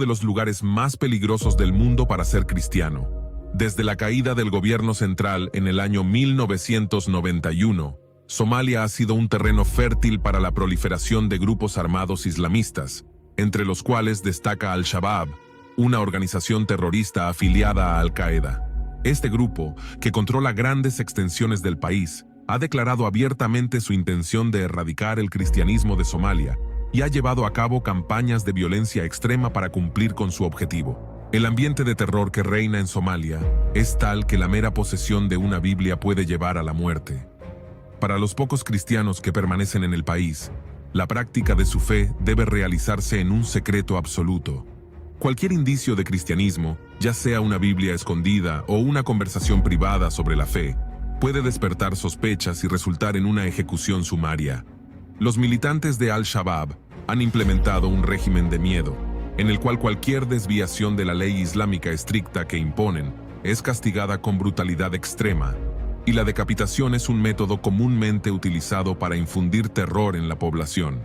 de los lugares más peligrosos del mundo para ser cristiano. Desde la caída del gobierno central en el año 1991, Somalia ha sido un terreno fértil para la proliferación de grupos armados islamistas, entre los cuales destaca Al-Shabaab, una organización terrorista afiliada a Al-Qaeda. Este grupo, que controla grandes extensiones del país, ha declarado abiertamente su intención de erradicar el cristianismo de Somalia y ha llevado a cabo campañas de violencia extrema para cumplir con su objetivo. El ambiente de terror que reina en Somalia es tal que la mera posesión de una Biblia puede llevar a la muerte. Para los pocos cristianos que permanecen en el país, la práctica de su fe debe realizarse en un secreto absoluto. Cualquier indicio de cristianismo, ya sea una Biblia escondida o una conversación privada sobre la fe, puede despertar sospechas y resultar en una ejecución sumaria. Los militantes de Al-Shabaab han implementado un régimen de miedo, en el cual cualquier desviación de la ley islámica estricta que imponen es castigada con brutalidad extrema, y la decapitación es un método comúnmente utilizado para infundir terror en la población.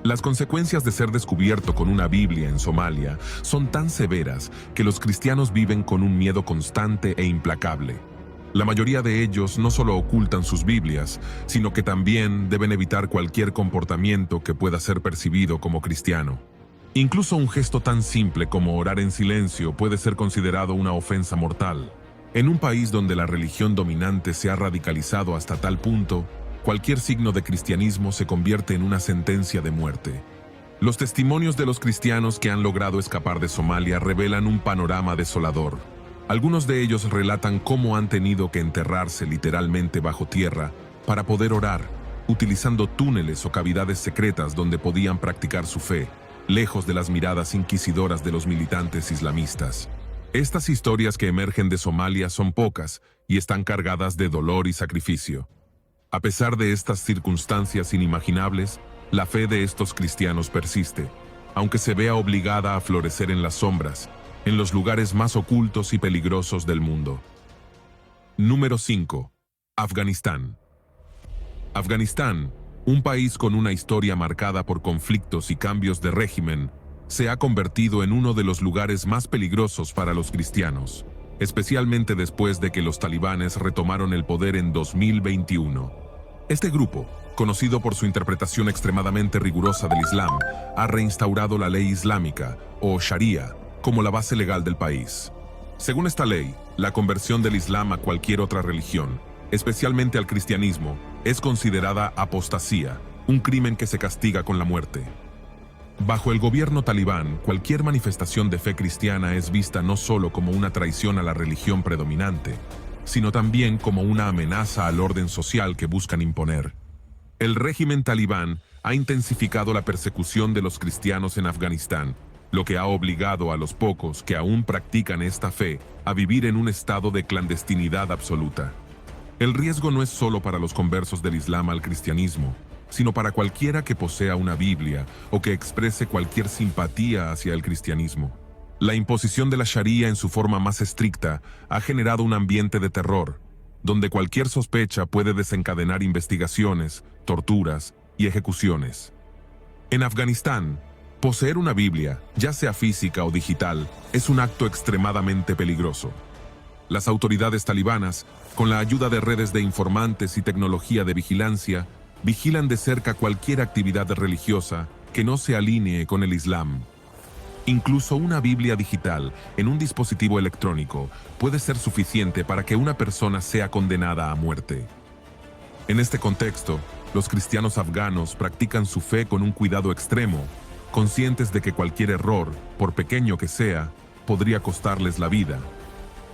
Las consecuencias de ser descubierto con una Biblia en Somalia son tan severas que los cristianos viven con un miedo constante e implacable. La mayoría de ellos no solo ocultan sus Biblias, sino que también deben evitar cualquier comportamiento que pueda ser percibido como cristiano. Incluso un gesto tan simple como orar en silencio puede ser considerado una ofensa mortal. En un país donde la religión dominante se ha radicalizado hasta tal punto, cualquier signo de cristianismo se convierte en una sentencia de muerte. Los testimonios de los cristianos que han logrado escapar de Somalia revelan un panorama desolador. Algunos de ellos relatan cómo han tenido que enterrarse literalmente bajo tierra para poder orar, utilizando túneles o cavidades secretas donde podían practicar su fe, lejos de las miradas inquisidoras de los militantes islamistas. Estas historias que emergen de Somalia son pocas y están cargadas de dolor y sacrificio. A pesar de estas circunstancias inimaginables, la fe de estos cristianos persiste, aunque se vea obligada a florecer en las sombras, en los lugares más ocultos y peligrosos del mundo. Número 5. Afganistán. Afganistán, un país con una historia marcada por conflictos y cambios de régimen, se ha convertido en uno de los lugares más peligrosos para los cristianos, especialmente después de que los talibanes retomaron el poder en 2021. Este grupo, conocido por su interpretación extremadamente rigurosa del Islam, ha reinstaurado la ley islámica, o Sharia, como la base legal del país. Según esta ley, la conversión del Islam a cualquier otra religión, especialmente al cristianismo, es considerada apostasía, un crimen que se castiga con la muerte. Bajo el gobierno talibán, cualquier manifestación de fe cristiana es vista no solo como una traición a la religión predominante, sino también como una amenaza al orden social que buscan imponer. El régimen talibán ha intensificado la persecución de los cristianos en Afganistán, lo que ha obligado a los pocos que aún practican esta fe a vivir en un estado de clandestinidad absoluta. El riesgo no es solo para los conversos del Islam al cristianismo, sino para cualquiera que posea una Biblia o que exprese cualquier simpatía hacia el cristianismo. La imposición de la Sharia en su forma más estricta ha generado un ambiente de terror, donde cualquier sospecha puede desencadenar investigaciones, torturas y ejecuciones. En Afganistán, poseer una Biblia, ya sea física o digital, es un acto extremadamente peligroso. Las autoridades talibanas, con la ayuda de redes de informantes y tecnología de vigilancia, vigilan de cerca cualquier actividad religiosa que no se alinee con el Islam. Incluso una Biblia digital en un dispositivo electrónico puede ser suficiente para que una persona sea condenada a muerte. En este contexto, los cristianos afganos practican su fe con un cuidado extremo, conscientes de que cualquier error, por pequeño que sea, podría costarles la vida.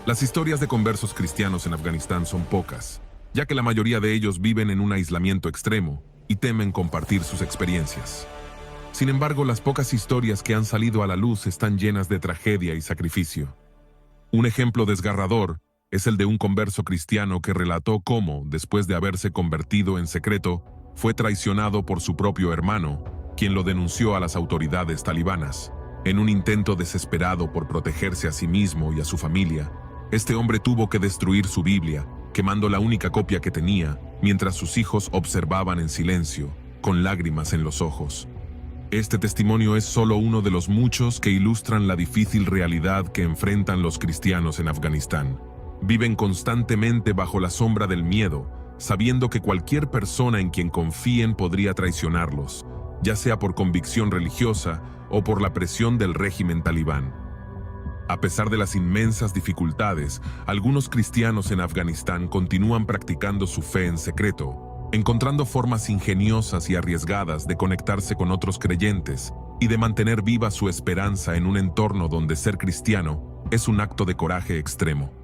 Las historias de conversos cristianos en Afganistán son pocas, ya que la mayoría de ellos viven en un aislamiento extremo y temen compartir sus experiencias. Sin embargo, las pocas historias que han salido a la luz están llenas de tragedia y sacrificio. Un ejemplo desgarrador es el de un converso cristiano que relató cómo, después de haberse convertido en secreto, fue traicionado por su propio hermano, quien lo denunció a las autoridades talibanas. En un intento desesperado por protegerse a sí mismo y a su familia, este hombre tuvo que destruir su Biblia, quemando la única copia que tenía, mientras sus hijos observaban en silencio, con lágrimas en los ojos. Este testimonio es solo uno de los muchos que ilustran la difícil realidad que enfrentan los cristianos en Afganistán. Viven constantemente bajo la sombra del miedo, sabiendo que cualquier persona en quien confíen podría traicionarlos, ya sea por convicción religiosa o por la presión del régimen talibán. A pesar de las inmensas dificultades, algunos cristianos en Afganistán continúan practicando su fe en secreto, encontrando formas ingeniosas y arriesgadas de conectarse con otros creyentes y de mantener viva su esperanza en un entorno donde ser cristiano es un acto de coraje extremo.